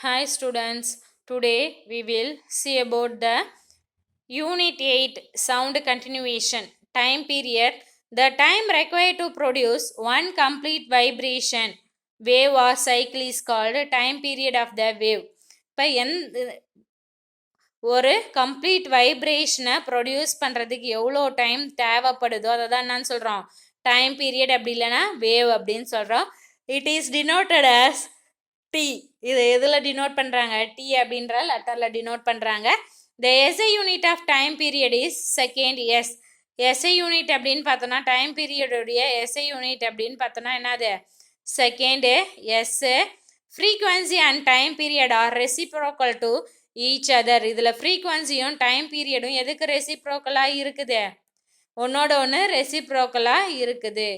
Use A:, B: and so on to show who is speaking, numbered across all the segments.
A: Hi students, today we will see about the Unit 8 sound continuation time period. The time required to produce one complete vibration wave or cycle is called time period of the wave. இப்போ ஒரு complete வைப்ரேஷனை produce பண்ணுறதுக்கு எவ்வளோ time தேவைப்படுதோ அதை தான் என்னன்னு சொல்கிறோம் time period, அப்படி இல்லைன்னா வேவ் அப்படின்னு சொல்கிறோம். It is denoted as T. இது எதில் டினோட் பண்ணுறாங்க? டி அப்படின்ற லெட்டரில் டினோட் பண்ணுறாங்க. The SI unit of time period is second. SI unit அப்படின்னு பார்த்தோன்னா டைம் பீரியடுடைய எஸ்ஐ யூனிட் அப்படின்னு பார்த்தோன்னா என்னது? செகண்டு. எஸ்ஸு frequency and time period are reciprocal to each other. இதில் ஃப்ரீக்வன்சியும் டைம் பீரியடும் எதுக்கு ரெசிப்ரோக்கலாக இருக்குது? ஒன்னோட ஒன்று ரெசிப்ரோக்கலாக இருக்குது.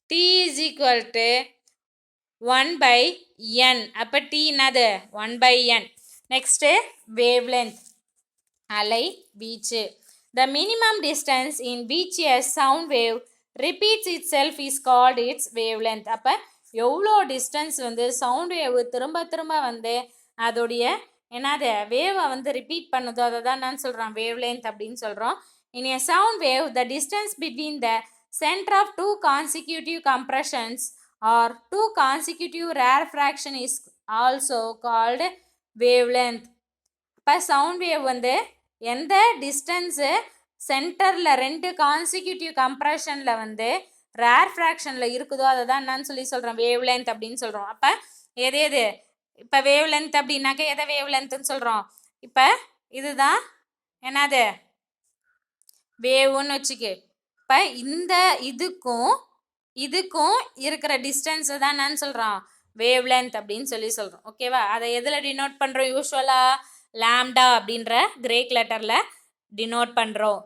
A: T is equal to 1/n. அப்போ டி என்னது? 1/n. நெக்ஸ்ட்டு வேவ் லென்த், அலை வீச்சு. த minimum distance in which a sound wave repeats itself is called its wavelength. அப்போ எவ்வளோ டிஸ்டன்ஸ் சவுண்ட் வேவ் திரும்ப திரும்ப அதோடைய என்னது வேவை ரிப்பீட் பண்ணுதோ அதை தான் நான் சொல்கிறோம் வேவ் லென்த் அப்படின்னு சொல்கிறோம். இன் a sound wave the distance between the center of two consecutive compressions or two consecutive rarefaction is also called wavelength. இப்போ சவுண்ட் வேவ் எந்த டிஸ்டன்ஸு சென்டரில் ரெண்டு கான்சிக்யூட்டிவ் கம்ப்ரெஷனில் ரேர் ஃப்ராக்ஷனில் இருக்குதோ அதை தான் என்னன்னு சொல்கிறோம் வேவ் லென்த் அப்படின்னு சொல்கிறோம். அப்போ எது இப்போ வேவ் லென்த் அப்படின்னாக்க எதை வேவ் லென்த்துன்னு சொல்கிறோம்? இப்போ இதுதான் என்னது வேவ்னு வச்சுக்கு. இப்போ இந்த இதுக்கும் இருக்கிற டிஸ்டன்ஸை தான் என்னன்னு சொல்கிறோம் வேவ் லென்த் அப்படின்னு சொல்கிறோம். ஓகேவா? அதை எதில் டினோட் பண்ணுறோம்? யூஸ்வலாக லாம்டா அப்படின்ற கிரேக் லெட்டரில் டினோட் பண்ணுறோம்.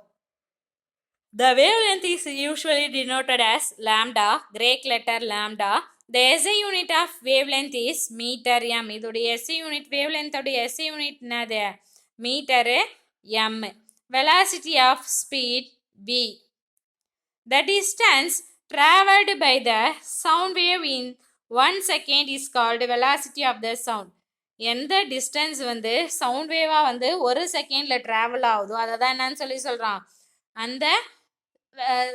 A: The wavelength is usually denoted as lambda, Greek letter lambda. The SI unit of wavelength is meter m. இதோடைய SI unit wavelength உடைய SI unit என்னது? Metre m. Velocity of speed v. The distance traveled by the sound wave in 1 second is called velocity of the sound. எந்த distance sound வேவாக ஒரு செகண்டில் travel ஆகுதோ அதை தான் என்னன்னு சொல்கிறோம் அந்த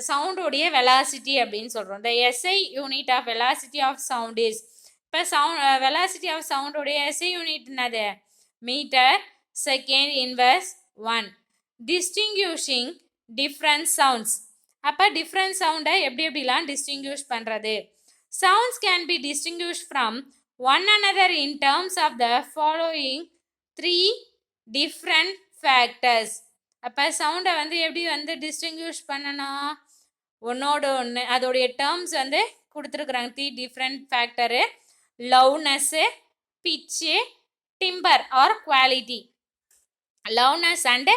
A: சவுண்டோடைய வெலாசிட்டி அப்படின்னு சொல்கிறோம். The SI unit of velocity of sound is. இப்போ வெலாசிட்டி ஆஃப் சவுண்டோடைய எஸ்ஐ யூனிட் என்னது? Metre second inverse 1. Distinguishing different sounds. அப்போ டிஃப்ரெண்ட் சவுண்டை எப்படிலாம் டிஸ்டிங்யூஷ் பண்ணுறது? Sounds can be distinguish from one another in terms of the following 3 different factors. அப்போ சவுண்டை எப்படி டிஸ்டிங்யூஷ் பண்ணணும்? ஒன்னோட ஒன்று அதோடைய டேர்ம்ஸ் கொடுத்துருக்குறாங்க. 3 different factor: loudness, pitch, timbre or quality. Loudness and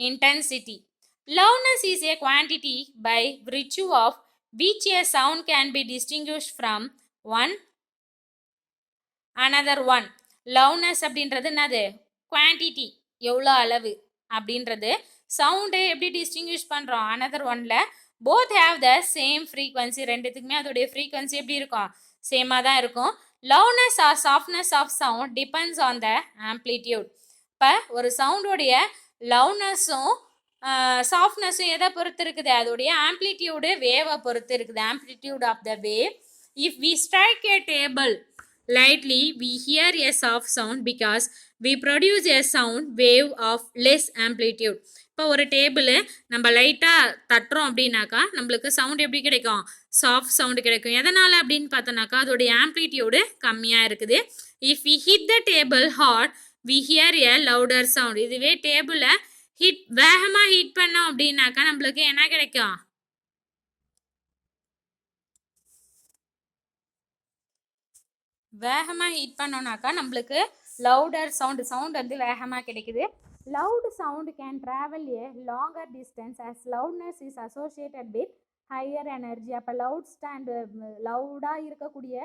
A: intensity. Loudness is a quantity by virtue of which a sound can be distinguished from one another one. Loudness அப்படின்றது என்னது? குவான்டிட்டி, எவ்வளோ அளவு அப்படின்றது. சவுண்டு எப்படி distinguish பண்ணுறோம்? Another ஒன்னில் both have the same frequency. ரெண்டுத்துக்குமே அதோடைய ஃப்ரீக்வன்சி எப்படி இருக்கும்? சேமாக தான் இருக்கும். Loudness or softness of sound depends on the amplitude. இப்போ ஒரு சவுண்டோடைய லவுட்னஸும் சாஃப்ட்னஸும் எதை பொறுத்து இருக்குது? அதோடைய ஆம்ப்ளிடியூடு வேவை பொறுத்து இருக்குது. Amplitude of the wave. If we strike a table lightly, we hear a soft sound because we produce a sound wave of less amplitude. இப்போ ஒரு டேபிள் நம்ம லைட்டாக தட்டுறோம் அப்படின்னாக்கா நம்மளுக்கு சவுண்ட் எப்படி கிடைக்கும்? சாஃப்ட் சவுண்டு கிடைக்கும். எதனால் அப்படின்னு பார்த்தோன்னாக்கா அதோடைய ஆம்ப்ளிடியூடு கம்மியாக இருக்குது. If we hit the table hard we hear a louder sound. இதுவே டேபிளை வேகமாக ஹீட் பண்ணோம் அப்படின்னாக்கா நம்மளுக்கு என்ன கிடைக்கும்? வேகமாக ஹீட் பண்ணோன்னாக்கா நம்மளுக்கு லவுடர் சவுண்ட் வேகமாக கிடைக்குது. Loud sound can travel a longer distance as loudness is associated with higher energy. அப்போ லவுடாக இருக்கக்கூடிய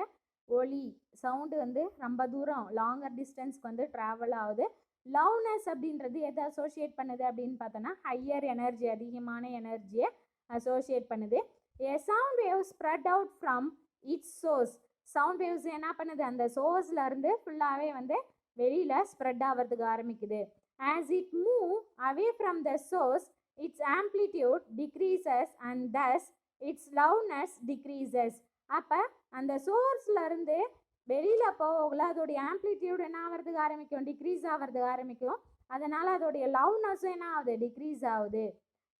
A: ஒலி சவுண்டு ரொம்ப தூரம் லாங்கர் டிஸ்டன்ஸ்க்கு ட்ராவல் ஆகுது. லவுட்னஸ் அப்படின்றது எதை அசோசியேட் பண்ணுது அப்படின்னு பார்த்தோன்னா ஹையர் எனர்ஜி, அதிகமான எனர்ஜியை அசோசியேட் பண்ணுது. A sound wave spread out from its source. Sound waves என்ன பண்ணுது? அந்த சோர்ஸ்லேருந்து ஃபுல்லாகவே வெளியில் ஸ்ப்ரெட் ஆகிறதுக்கு ஆரம்பிக்குது. As it move away from the source its amplitude decreases and thus its loudness decreases. அப்போ அந்த சோர்ஸ்லேருந்து வெளியில் போகல அதோடைய ஆம்ப்ளிடியூட் என்ன ஆகிறதுக்கு ஆரம்பிக்கும், டிக்ரீஸ் ஆகிறதுக்கு ஆரம்பிக்கும். அதனால் அதோடைய லவுட்னஸும் என்ன ஆகுது, டிக்ரீஸ் ஆகுது.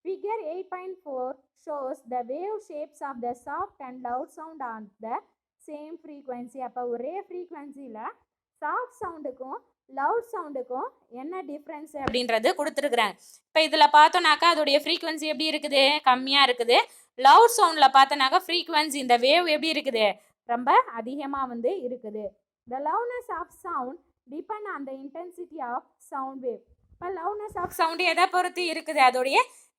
A: Figure 8.4 shows the wave shapes of the soft and loud sound on the same frequency. அப்போ ஒரே ஃப்ரீக்வன்சியில் சாஃப்ட் சவுண்டுக்கும் லவுட் சவுண்டுக்கும் என்ன டிஃப்ரென்ஸ் அப்படின்றது கொடுத்துருக்குறாங்க. இப்போ இதில் பார்த்தோன்னாக்கா அதோடைய ஃப்ரீக்வன்சி எப்படி இருக்குது, கம்மியாக இருக்குது. லவுட் சவுண்டில் பார்த்தோன்னாக்கா ஃப்ரீக்வன்சி இந்த வேவ் எப்படி இருக்குது, ரொம்ப அதிகமாக வந்து இருக்குது. The loudness of sound depend on the intensity of sound wave. இப்போ லவுட்னஸ் ஆஃப் சவுண்டு எதை பொறுத்து இருக்குது, அதோடைய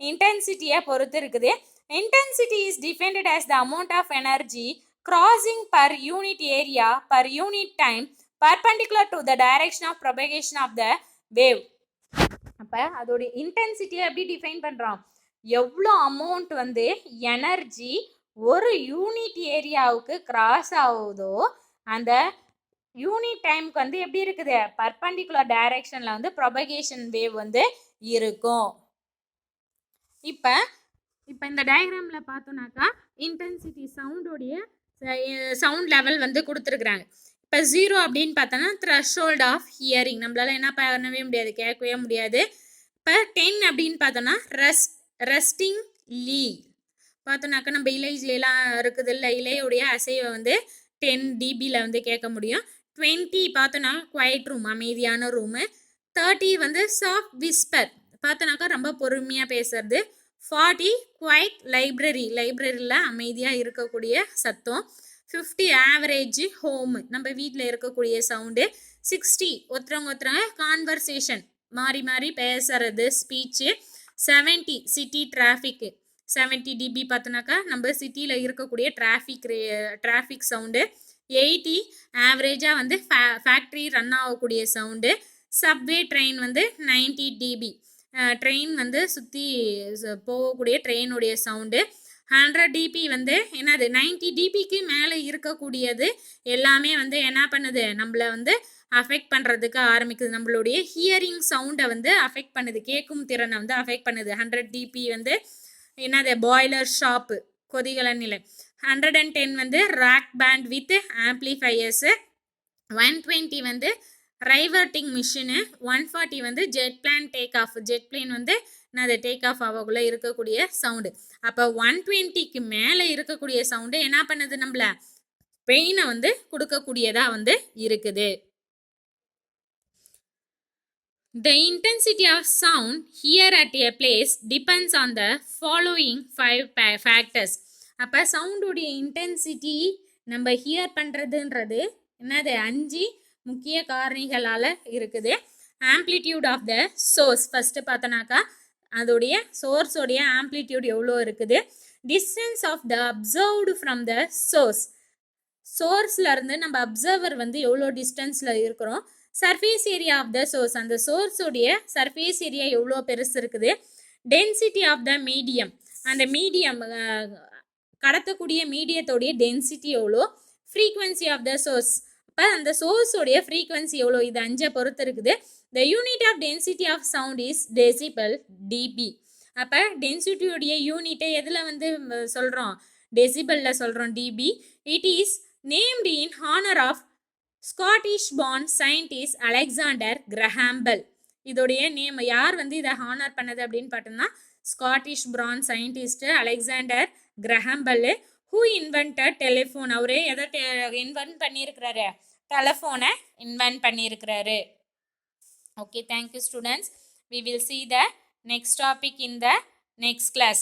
A: இன்டென்சிட்டியை பொறுத்து இருக்குது. Intensity is defined as the amount of energy crossing per unit area per unit time perpendicular to the direction of propagation of the wave. அப்போ அதோடைய இன்டென்சிட்டியை எப்படி டிஃபைன் பண்ணுறோம், எவ்வளோ அமௌண்ட் வந்து எனர்ஜி ஒரு யூனிட் ஏரியாவுக்கு கிராஸ் ஆகுதோ அந்த யூனிட் டைமுக்கு வந்து எப்படி இருக்குது, பர்பண்டிகுலர் டைரக்ஷனில் வந்து ப்ரொபகேஷன் வேவ் வந்து இருக்கும். இப்போ இந்த டயக்ராமில் பார்த்தோன்னாக்கா இன்டென்சிட்டி சவுண்டோடைய சவுண்ட் லெவல் வந்து கொடுத்துருக்குறாங்க. இப்போ 0 அப்படின்னு பார்த்தோன்னா த்ரெஷ்ஹோல்ட் ஆஃப் ஹியரிங், நம்மளால என்ன பண்ணவே முடியாது, கேட்கவே முடியாது. இப்போ 10 அப்படின்னு பார்த்தோன்னா ரெஸ்டிங் லீ பார்த்தோன்னாக்கா நம்ம இலையிலாம் இருக்குது இல்லை, இலையுடைய அசைவை வந்து 10 dBயில் வந்து கேட்க முடியும். 20 பார்த்தோன்னா குவைட் ரூம், அமைதியான ரூமு. 30 வந்து சாஃப்ட் விஸ்பர், பார்த்தோன்னாக்கா ரொம்ப பொறுமையாக பேசுறது. 40 குவைட் லைப்ரரியில் அமைதியாக இருக்கக்கூடிய சத்தம். 50 ஆவரேஜ் ஹோம், நம்ம வீட்டில் இருக்கக்கூடிய சவுண்டு. 60 ஒருத்தவங்க கான்வர்சேஷன், மாறி மாறி பேசுறது, ஸ்பீச்சு. 70 சிட்டி டிராஃபிக்கு, 70 dB பார்த்தோன்னாக்கா நம்ம சிட்டியில் இருக்கக்கூடிய டிராஃபிக் சவுண்டு. 80 ஆவரேஜாக வந்து ஃபேக்ட்ரி ரன் ஆகக்கூடிய சவுண்டு. சப்வே ட்ரெயின் வந்து 90 dB, ட்ரெயின் வந்து சுற்றி போகக்கூடிய ட்ரெயினுடைய சவுண்டு. 100 dB வந்து என்னது, 90 dBக்கு மேலே இருக்கக்கூடியது எல்லாமே வந்து என்ன பண்ணுது, நம்மளை வந்து அஃபெக்ட் பண்ணுறதுக்கு ஆரம்பிக்குது. நம்மளுடைய ஹியரிங் சவுண்டை வந்து அஃபெக்ட் பண்ணுது, கேட்கும் திறனை வந்து அஃபெக்ட் பண்ணுது. 100 dB வந்து என்னது, பாய்லர் ஷாப்பு, கொதிகல நிலை. 110 வந்து ராக் பேண்ட் வித் ஆம்ப்ளிஃபையர்ஸு. 120 வந்து ரைவர்ட்டிங் மிஷினு. 140 வந்து jet plane take off, jet plane வந்து என்னது டேக் ஆஃப் ஆகக்குள்ளே இருக்கக்கூடிய சவுண்டு. அப்போ 120க்கு மேலே இருக்கக்கூடிய சவுண்டு என்ன பண்ணுது, நம்மள பெயினை வந்து கொடுக்கக்கூடியதாக வந்து இருக்குது. The intensity of sound here at a place depends on the following 5 factors. அப்போ சவுண்டுடைய இன்டென்சிட்டி நம்ம ஹியர் பண்ணுறதுன்றது என்னது 5 முக்கிய காரணிகளால் இருக்குது. Amplitude of the source first பார்த்தோன்னாக்கா அதோடைய சோர்ஸோடைய ஆம்ப்ளிடியூட் எவ்வளோ இருக்குது. Distance of the observed from the சோர்ஸ்லேருந்து நம்ம அப்சர்வர் வந்து எவ்வளோ டிஸ்டன்ஸில் இருக்கிறோம். Surface area of the source, அந்த சோர்ஸோடைய சர்ஃபேஸ் ஏரியா எவ்வளோ பெருசு இருக்குது. டென்சிட்டி ஆஃப் த மீடியம், அந்த மீடியம் கடத்தக்கூடிய மீடியத்தோடைய டென்சிட்டி எவ்வளோ. ஃப்ரீக்வன்சி ஆஃப் த சோர்ஸ், அப்போ அந்த சோர்ஸோடைய ஃப்ரீக்வன்சி எவ்வளோ, இது 5 பொறுத்து இருக்குது. The unit of density of sound is decibel dB. அப்போ டென்சிட்டியோடைய யூனிட்டை எதில் வந்து சொல்கிறோம், டெசிபலில் சொல்கிறோம், dB. It is named in honour of Scottish born scientist Alexander Graham Bell. இதோடைய நேம் யார் வந்து இதை ஹானர் பண்ணது அப்படின்னு பார்த்தோம்னா Scottish born scientist Alexander Graham Bell. Who invented telephone, அவரே எதை இன்வென்ட் பண்ணியிருக்கிறாரு, டெலிஃபோனை இன்வென்ட் பண்ணியிருக்கிறாரு. Okay, thank you students. We will see the next topic in the next class.